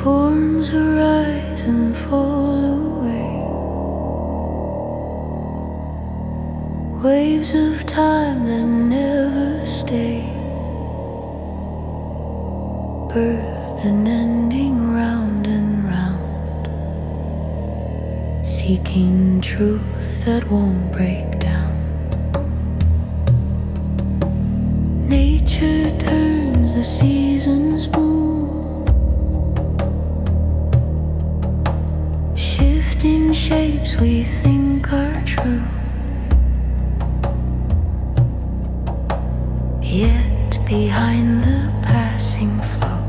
Forms arise and fall away, waves of time that never stay, birth and ending round and round, seeking truth that won't break down. Nature turns the seasons move, in shapes we think are true, yet behind the passing flow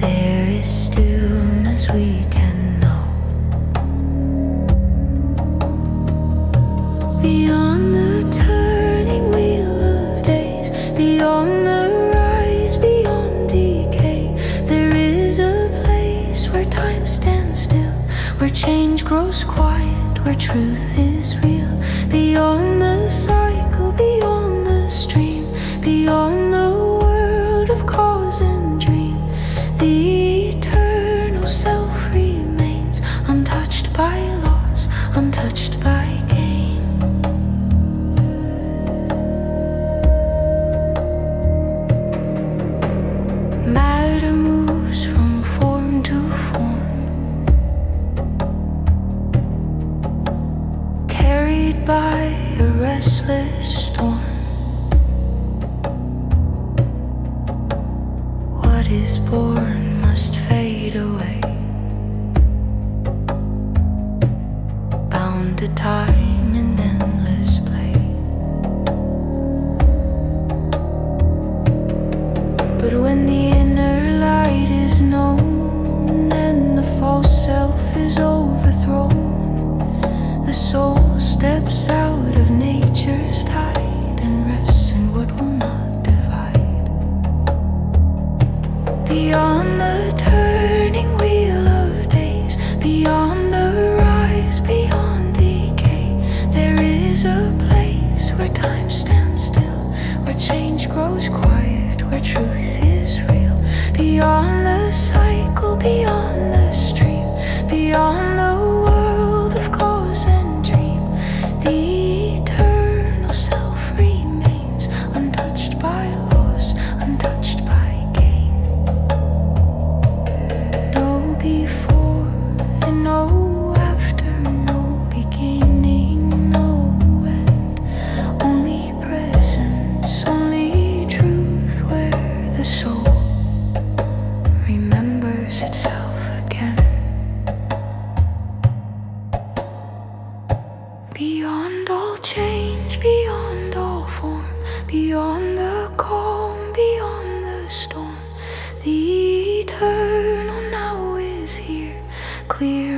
there is stillness we can know. Beyond the turning wheel of days, beyond the rise, beyond decay, there is a where time stands still, where change grows quiet, where truth is real. Beyond the cycle, beyond the stream, beyond the world of cause and dream, the eternal self remains, untouched by loss, untouched by gain. Matter moves from form to by a restless storm. What is born must fade away, bound to time and endless play. But when the inner light is known and the false self is overthrown, the soul steps out of nature's tide and rests in what will not divide. Beyond the turning wheel of days, beyond the rise, beyond decay, there is a place where time stands still, where change grows quiet, where truth is real. Beyond the cycle, beyond the stream, beyond the world of cause and dream, the eternal self remains, untouched by loss, untouched by gain. No before and no after, no beginning, no end, only presence, only truth, where the soul remembers itself again. Beyond all change, beyond all form, beyond the calm, beyond the storm, the eternal now is here, clear